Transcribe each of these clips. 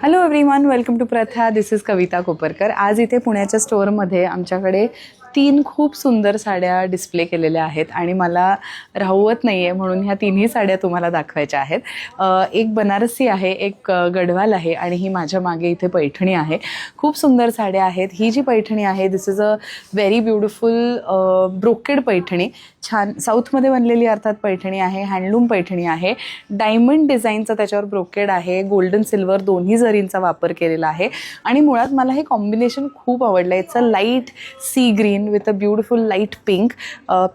Hello everyone, welcome to प्रथा. दिस is कविता कोपरकर. आज इथे पुण्याच्या स्टोअरमध्ये आमच्याकडे 3 खूप सुंदर साड्या डिस्प्ले केलेल्या आहेत आणि मला राहवत नाही आहे म्हणून ह्या तिन्ही साड्या तुम्हाला दाखवायच्या आहेत. एक बनारसी आहे, एक गढवाल आहे आणि ही माझ्या मागे इथे पैठणी आहे. खूप सुंदर साड्या आहेत. ही जी पैठणी आहे this is a very beautiful brocade Paithani. छान साऊथमध्ये बनलेली अर्थात पैठणी आहे. हँडलूम पैठणी आहे. डायमंड डिझाईनचं त्याच्यावर ब्रोकेड आहे. गोल्डन सिल्वर दोन्ही जरींचा वापर केलेला आहे आणि मुळात मला हे कॉम्बिनेशन खूप आवडलं. It's a light sea green with a beautiful light pink,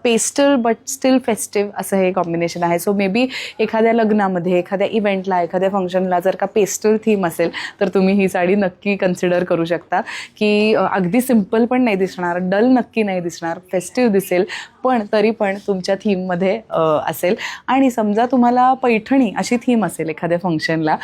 pastel but still festive असं हे कॉम्बिनेशन आहे. सो मे बी एखाद्या लग्नामध्ये, एखाद्या इव्हेंटला, एखाद्या फंक्शनला जर का पेस्टल थीम असेल तर तुम्ही ही साडी नक्की कन्सिडर करू शकता की अगदी सिम्पल पण नाही दिसणार, डल नक्की नाही दिसणार, फेस्टिव्ह दिसेल पण तरी पण तुमच्या थीममध्ये असेल. आणि समजा तुम्हाला पैठणी अशी थीम असेल एखाद्या फंक्शनला,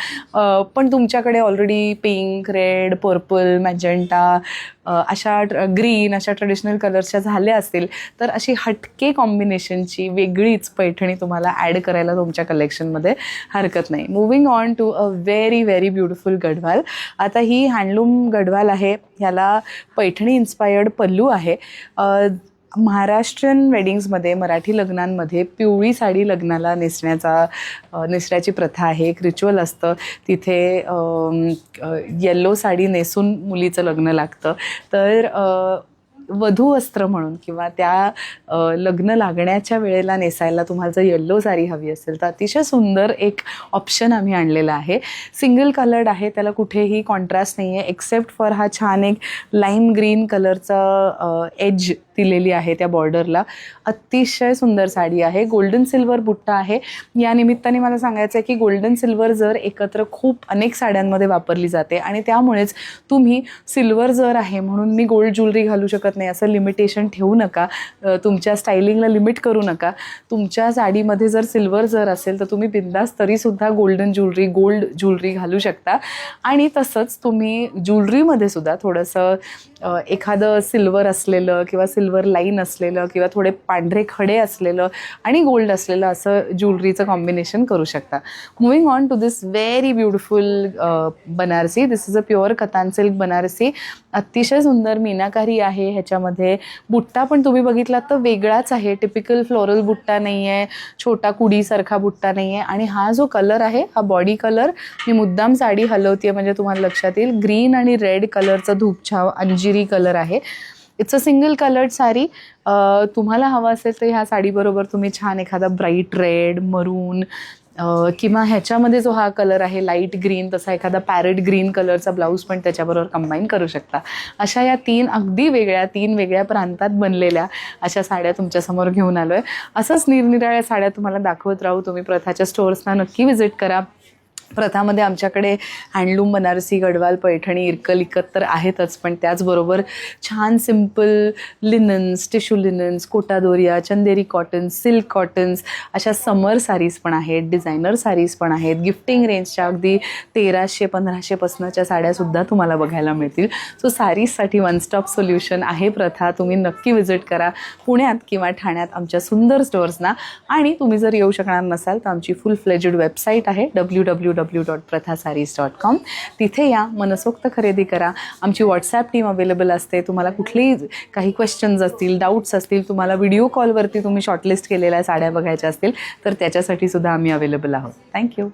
पण तुमच्याकडे already pink, red, purple, magenta अशा ग्रीन अशा ट्रेडिशनल कलर्सच्या झाल्या असतील तर अशी हटके कॉम्बिनेशनची वेगळीच पैठणी तुम्हाला ॲड करायला तुमच्या कलेक्शनमध्ये हरकत नाही. Moving on to a very very beautiful Gadwal. आता ही हँडलूम गढवाल आहे. ह्याला पैठणी इन्स्पायर्ड पल्लू आहे. महाराष्ट्रीयन वेडिंग्समध्ये, मराठी लग्नांमध्ये पिवळी साडी लग्नाला नेसण्याची प्रथा आहे. एक रिच्युअल असतं. तिथे येल्लो साडी नेसून मुलीचं लग्न लागतं. तर वधूवस्त्र म्हणून किंवा त्या लग्न लागण्याच्या वेळेला नेसायला तुम्हाला जर येल्लो साडी हवी असेल तर अतिशय सुंदर एक ऑप्शन आम्ही आणलेला आहे. सिंगल कलर्ड आहे. त्याला कुठेही कॉन्ट्रास्ट नाही आहे एक्सेप्ट फॉर हा छान एक लाईम ग्रीन कलरचा एज दिलेली आहे त्या बॉर्डरला. अतिशय सुंदर साडी आहे. गोल्डन सिल्वर बुट्टा आहे. या निमित्ताने मला सांगायचं आहे की गोल्डन सिल्वर जर एकत्र खूप अनेक साड्यांमध्ये वापरली जाते आणि त्यामुळेच तुम्ही सिल्वर जर आहे म्हणून मी गोल्ड ज्वेलरी घालू शकत नाही असं लिमिटेशन ठेवू नका. तुमच्या स्टायलिंगला लिमिट करू नका. तुमच्या साडीमध्ये जर सिल्वर जर असेल तर तुम्ही बिंदास तरीसुद्धा गोल्ड ज्वेलरी घालू शकता. आणि तसंच तुम्ही ज्वेलरीमध्ये सुद्धा थोडंसं एखादं सिल्वर असलेलं किंवा सिल्वर लाईन असलेलं किंवा थोडे पांढरे खडे असलेलं आणि गोल्ड असलेलं असं ज्वेलरीचं कॉम्बिनेशन करू शकता. Moving on to this very beautiful Banarasi. This is a pure katan silk Banarasi. अतिशय सुंदर मीनाकारी आहे. ह्याच्यामध्ये बुट्टा पण तुम्ही बघितलात तर वेगळाच आहे. टिपिकल फ्लोरल बुट्टा नाही आहे, छोटा कुडीसारखा बुट्टा नाही आहे. आणि हा जो कलर आहे हा बॉडी कलर, मी मुद्दाम साडी हलवते म्हणजे तुम्हाला लक्षात येईल, ग्रीन आणि रेड कलरचा धूपछाव अंजिरी कलर आहे. It's a single coloured sari. तुम्हाला हवं असेल तर ह्या साडीबरोबर तुम्ही छान एखादा ब्राईट रेड, मरून किंवा ह्याच्यामध्ये जो हा कलर आहे लाईट ग्रीन तसा एखादा पॅरेट ग्रीन कलरचा ब्लाऊज पण त्याच्याबरोबर कंबाईन करू शकता. अशा या 3 अगदी वेगळ्या प्रांतात बनलेल्या अशा साड्या तुमच्यासमोर घेऊन आलो आहे. असंच निरनिराळ्या साड्या तुम्हाला दाखवत राहू. तुम्ही प्रथाच्या स्टोअर्सना नक्की व्हिजिट करा. प्रथामध्ये आमच्याकडे हँडलूम, बनारसी, गढवाल, पैठणी, इरकल इकत तर आहेतच पण त्याचबरोबर छान सिम्पल लिनन्स, टिश्यू लिनन्स, कोटादोरिया, चंदेरी कॉटन्स, सिल्क कॉटन्स अशा समर साडीज पण आहेत, डिझायनर साडीज पण आहेत. गिफ्टिंग रेंजच्या अगदी 1300-1500 पासनच्या साड्यासुद्धा तुम्हाला बघायला मिळतील. सो साडीजसाठी वन स्टॉप सोल्युशन आहे प्रथा. तुम्ही नक्की व्हिजिट करा पुण्यात किंवा ठाण्यात आमच्या सुंदर स्टोअर्सना. आणि तुम्ही जर येऊ शकणार नसाल तर आमची फुल फ्लेजेड वेबसाईट आहे www.prathasarees.com. तिथे या, मनसोक्त खरेदी करा. आमची व्हॉट्सॲप टीम अवेलेबल असते. तुम्हाला कुठलेही काही क्वेश्चन्स असतील, डाऊट्स असतील, तुम्हाला व्हिडिओ कॉलवरती तुम्ही शॉर्टलिस्ट केलेल्या साड्या बघायच्या असतील तर त्याच्यासाठी सुद्धा आम्ही अवेलेबल आहोत. थँक्यू.